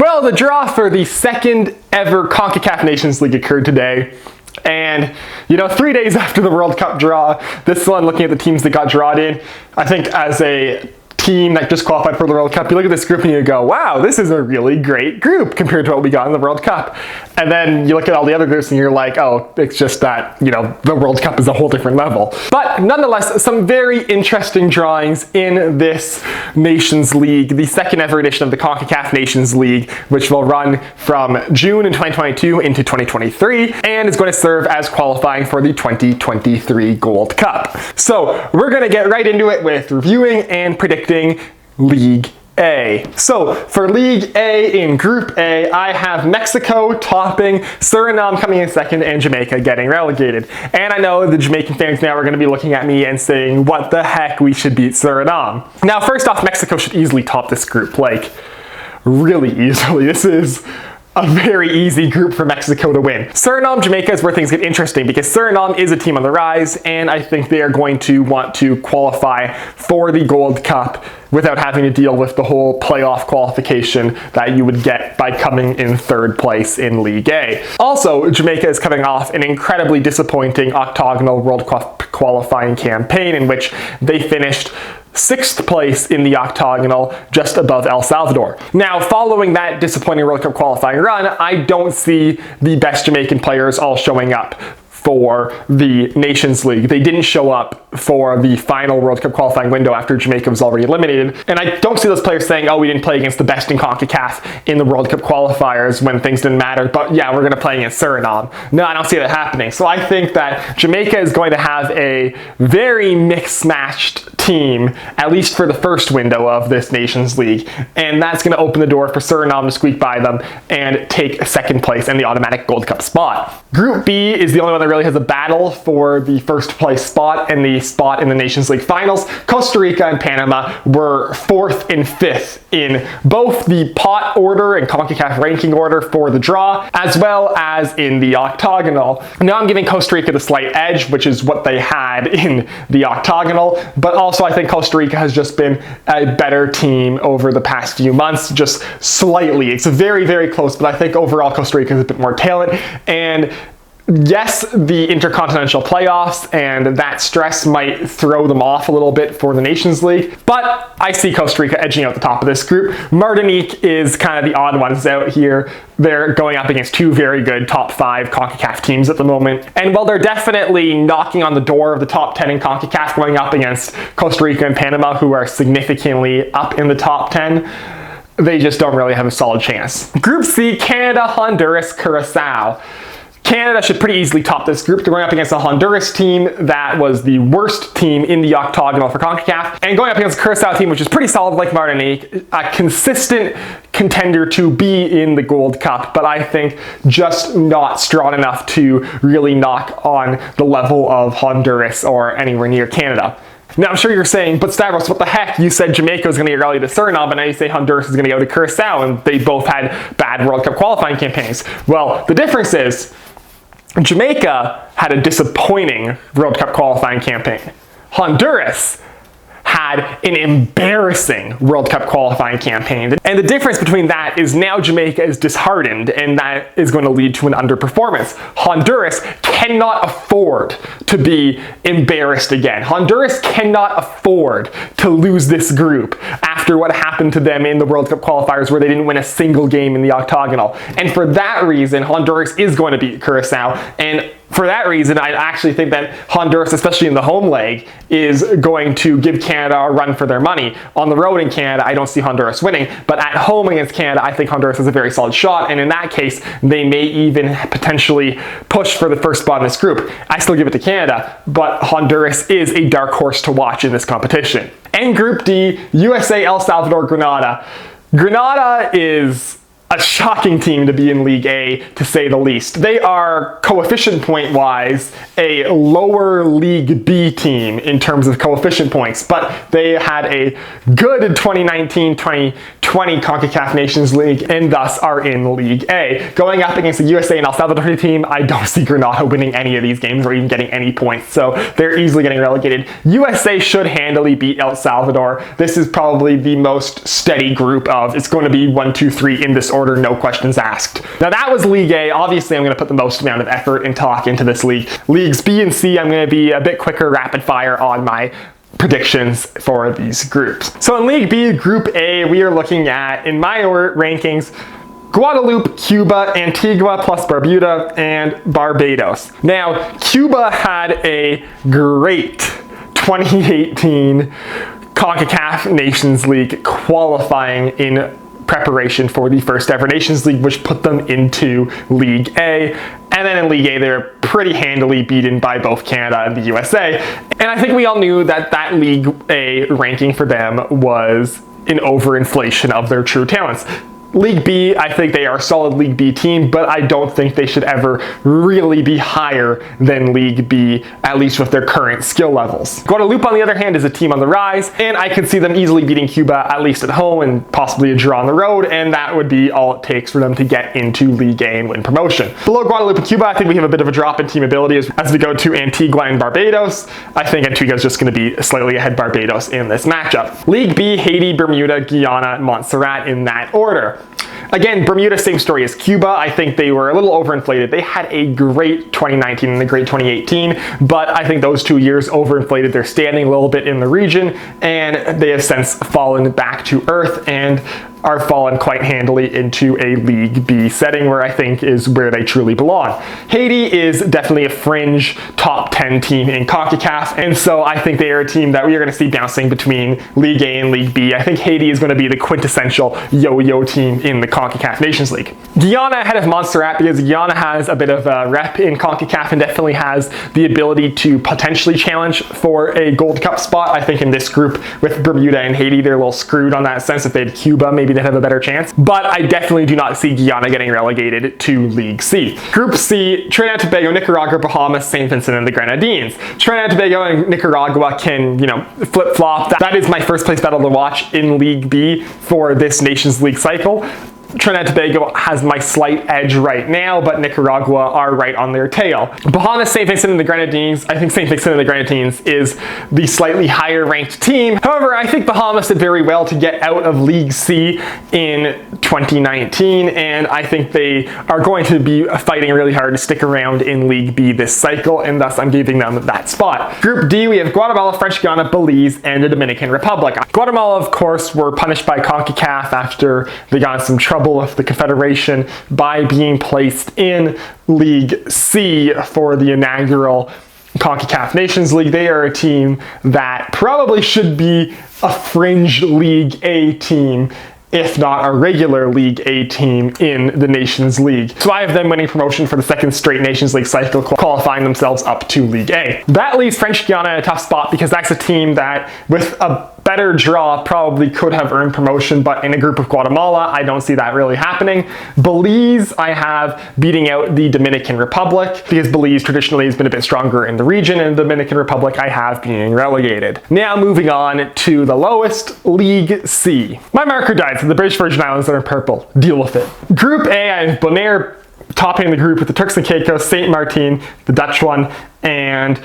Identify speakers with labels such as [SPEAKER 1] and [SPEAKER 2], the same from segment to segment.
[SPEAKER 1] Well, the draw for the second ever Concacaf Nations League occurred today. And, 3 days after the World Cup draw, this one, looking at the teams that got drawn in, I think as a team that just qualified for the World Cup, you look at this group and you go, wow, this is a really great group compared to what we got in the World Cup. And then you look at all the other groups and you're like, oh, it's just that, the World Cup is a whole different level. But nonetheless, some very interesting drawings in this Nations League, the second ever edition of the Concacaf Nations League, which will run from June in 2022 into 2023, and is going to serve as qualifying for the 2023 Gold Cup. So we're going to get right into it with reviewing and predicting League A. So for League A in Group A, I have Mexico topping, Suriname coming in second, and Jamaica getting relegated. And I know the Jamaican fans now are going to be looking at me and saying, what the heck, we should beat Suriname. Now, first off, Mexico should easily top this group, really easily. This is a very easy group for Mexico to win. Suriname, Jamaica is where things get interesting because Suriname is a team on the rise, and I think they are going to want to qualify for the Gold Cup without having to deal with the whole playoff qualification that you would get by coming in third place in League A. Also, Jamaica is coming off an incredibly disappointing octagonal World Cup qualifying campaign in which they finished 6th place in the octagonal, just above El Salvador. Now, following that disappointing World Cup qualifying run, I don't see the best Jamaican players all showing up for the Nations League. They didn't show up for the final World Cup qualifying window after Jamaica was already eliminated. And I don't see those players saying, oh, we didn't play against the best in CONCACAF in the World Cup qualifiers when things didn't matter, but yeah, we're going to play against Suriname. No, I don't see that happening. So I think that Jamaica is going to have a very mixed-matched team, at least for the first window of this Nations League. And that's going to open the door for Suriname to squeak by them and take second place and the automatic Gold Cup spot. Group B is the only one that really has a battle for the first place spot and the spot in the Nations League finals. Costa Rica and Panama were 4th and 5th in both the pot order and CONCACAF ranking order for the draw, as well as in the octagonal. Now I'm giving Costa Rica the slight edge, which is what they had in the octagonal, but also I think Costa Rica has just been a better team over the past few months, just slightly. It's very, very close, but I think overall Costa Rica has a bit more talent. And yes, the intercontinental playoffs and that stress might throw them off a little bit for the Nations League, but I see Costa Rica edging out the top of this group. Martinique is kind of the odd ones out here. They're going up against two very good top 5 CONCACAF teams at the moment. And while they're definitely knocking on the door of the top 10 in CONCACAF, going up against Costa Rica and Panama, who are significantly up in the top 10, they just don't really have a solid chance. Group C, Canada, Honduras, Curacao. Canada should pretty easily top this group. They're going up against a Honduras team that was the worst team in the octagonal for CONCACAF, and going up against a Curacao team which is pretty solid like Martinique, a consistent contender to be in the Gold Cup, but I think just not strong enough to really knock on the level of Honduras or anywhere near Canada. Now, I'm sure you're saying, but Stavros, what the heck? You said Jamaica was going to get rallied to Suriname, but now you say Honduras is going to go to Curacao, and they both had bad World Cup qualifying campaigns. Well, the difference is Jamaica had a disappointing World Cup qualifying campaign. Honduras had an embarrassing World Cup qualifying campaign. And the difference between that is now Jamaica is disheartened, and that is going to lead to an underperformance. Honduras cannot afford to be embarrassed again. Honduras cannot afford to lose this group after what happened to them in the World Cup qualifiers where they didn't win a single game in the octagonal. And for that reason, Honduras is going to beat Curacao, and for that reason, I actually think that Honduras, especially in the home leg, is going to give Canada a run for their money. On the road in Canada, I don't see Honduras winning, but at home against Canada, I think Honduras has a very solid shot, and in that case, they may even potentially push for the first spot in this group. I still give it to Canada, but Honduras is a dark horse to watch in this competition. And Group D, USA, El Salvador, Grenada. Grenada is a shocking team to be in League A, to say the least. They are, coefficient point-wise, a lower League B team in terms of coefficient points, but they had a good 2019-2020 CONCACAF Nations League and thus are in League A. Going up against the USA and El Salvador team, I don't see Grenada winning any of these games or even getting any points, so they're easily getting relegated. USA should handily beat El Salvador. This is probably the most steady group of, it's going to be 1, 2, 3 in this order order, no questions asked. Now that was League A. Obviously, I'm going to put the most amount of effort and talk into this league. Leagues B and C, I'm going to be a bit quicker, rapid fire on my predictions for these groups. So in League B, Group A, we are looking at, in my rankings, Guadeloupe, Cuba, Antigua plus Barbuda, and Barbados. Now, Cuba had a great 2018 Concacaf Nations League qualifying in preparation for the first ever Nations League, which put them into League A. And then in League A, they were pretty handily beaten by both Canada and the USA. And I think we all knew that that League A ranking for them was an overinflation of their true talents. League B, I think they are a solid League B team, but I don't think they should ever really be higher than League B, at least with their current skill levels. Guadeloupe, on the other hand, is a team on the rise, and I could see them easily beating Cuba, at least at home, and possibly a draw on the road, and that would be all it takes for them to get into League A and win promotion. Below Guadeloupe and Cuba, I think we have a bit of a drop in team ability as we go to Antigua and Barbados. I think Antigua is just going to be slightly ahead Barbados in this matchup. League B, Haiti, Bermuda, Guyana, Montserrat in that order. Again, Bermuda, same story as Cuba. I think they were a little overinflated. They had a great 2019 and a great 2018, but I think those 2 years overinflated their standing a little bit in the region, and they have since fallen back to earth and are fallen quite handily into a League B setting, where I think is where they truly belong. Haiti is definitely a fringe top 10 team in CONCACAF, and so I think they are a team that we are going to see bouncing between League A and League B. I think Haiti is going to be the quintessential yo-yo team in the CONCACAF Nations League. Guyana ahead of Montserrat because Guyana has a bit of a rep in CONCACAF and definitely has the ability to potentially challenge for a Gold Cup spot. I think in this group with Bermuda and Haiti, they're a little screwed on that sense. If they had Cuba, maybe they'd have a better chance. But I definitely do not see Guyana getting relegated to League C. Group C, Trinidad and Tobago, Nicaragua, Bahamas, St. Vincent, and the Grenadines. Trinidad and Tobago and Nicaragua can, flip-flop. That is my first place battle to watch in League B for this Nations League cycle. Trinidad and Tobago has my slight edge right now, but Nicaragua are right on their tail. Bahamas, St. Vincent, and the Grenadines. I think St. Vincent and the Grenadines is the slightly higher ranked team. However, I think Bahamas did very well to get out of League C in 2019, and I think they are going to be fighting really hard to stick around in League B this cycle, and thus I'm giving them that spot. Group D, we have Guatemala, French Guiana, Belize, and the Dominican Republic. Guatemala, of course, were punished by CONCACAF after they got in some trouble with the Confederation by being placed in League C for the inaugural Concacaf Nations League. They are a team that probably should be a fringe League A team, if not a regular League A team in the Nations League. So I have them winning promotion for the second straight Nations League cycle, qualifying themselves up to League A. That leaves French Guiana in a tough spot because that's a team that, with a better draw, probably could have earned promotion, but in a group of Guatemala, I don't see that really happening. Belize, I have beating out the Dominican Republic because Belize traditionally has been a bit stronger in the region, and the Dominican Republic I have being relegated. Now moving on to the lowest, League C. My marker died, so the British Virgin Islands are in purple. Deal with it. Group A, I have Bonaire topping the group with the Turks and Caicos, Saint Martin, the Dutch one, and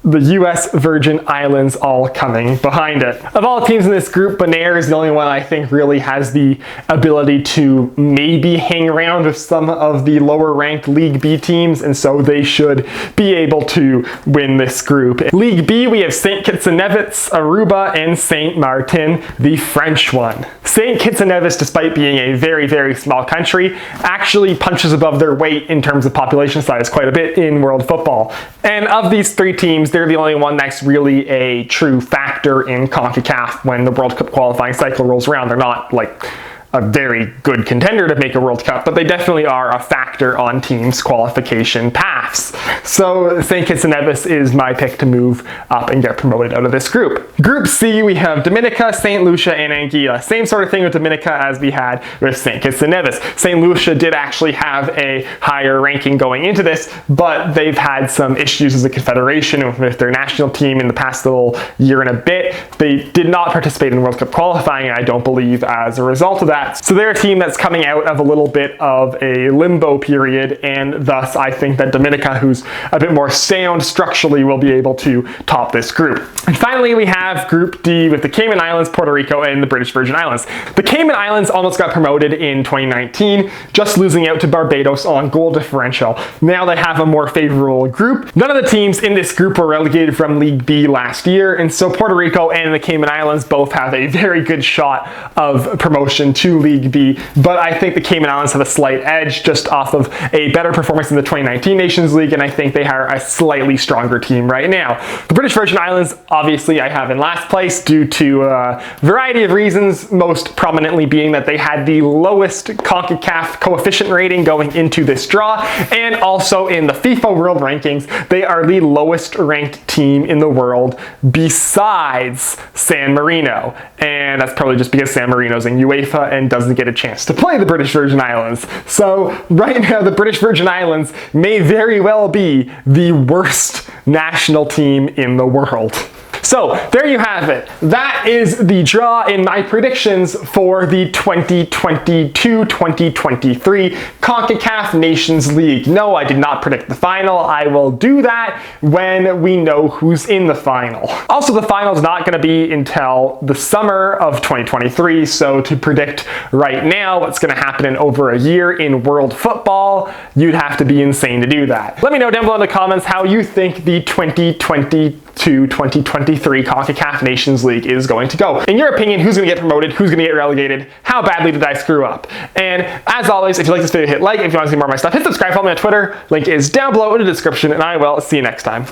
[SPEAKER 1] the US Virgin Islands all coming behind it. Of all teams in this group, Bonaire is the only one I think really has the ability to maybe hang around with some of the lower ranked League B teams, and so they should be able to win this group. In League B, we have St. Kitts and Nevis, Aruba, and Saint Martin, the French one. St. Kitts and Nevis, despite being a very, very small country, actually punches above their weight in terms of population size quite a bit in world football. And of these three teams, they're the only one that's really a true factor in CONCACAF when the World Cup qualifying cycle rolls around. They're not like a very good contender to make a World Cup, but they definitely are a factor on teams' qualification paths. So St. Kitts and Nevis is my pick to move up and get promoted out of this group. Group C, we have Dominica, St. Lucia, and Anguilla. Same sort of thing with Dominica as we had with St. Kitts and Nevis. St. Lucia did actually have a higher ranking going into this, but they've had some issues as a confederation with their national team in the past little year and a bit. They did not participate in World Cup qualifying, I don't believe, as a result of that. stats. So they're a team that's coming out of a little bit of a limbo period, and thus I think that Dominica, who's a bit more sound structurally, will be able to top this group. And finally, we have Group D with the Cayman Islands, Puerto Rico, and the British Virgin Islands. The Cayman Islands almost got promoted in 2019, just losing out to Barbados on goal differential. Now they have a more favorable group. None of the teams in this group were relegated from League B last year, and so Puerto Rico and the Cayman Islands both have a very good shot of promotion to League B, but I think the Cayman Islands have a slight edge just off of a better performance in the 2019 Nations League, and I think they are a slightly stronger team right now. The British Virgin Islands, obviously, I have in last place due to a variety of reasons, most prominently being that they had the lowest Concacaf coefficient rating going into this draw, and also in the FIFA World Rankings, they are the lowest ranked team in the world besides San Marino. And that's probably just because San Marino's in UEFA and doesn't get a chance to play the British Virgin Islands. So right now, the British Virgin Islands may very well be the worst national team in the world. So there you have it. That is the draw in my predictions for the 2022-2023 Concacaf Nations League. No, I did not predict the final. I will do that when we know who's in the final. Also, the final is not going to be until the summer of 2023, so to predict right now what's going to happen in over a year in world football, you'd have to be insane to do that. Let me know down below in the comments how you think the 2022-2023 Concacaf Nations League is going to go. In your opinion, who's going to get promoted? Who's going to get relegated? How badly did I screw up? And as always, if you like this video, hit like. If you want to see more of my stuff, hit subscribe. Follow me on Twitter. Link is down below in the description, and I will see you next time.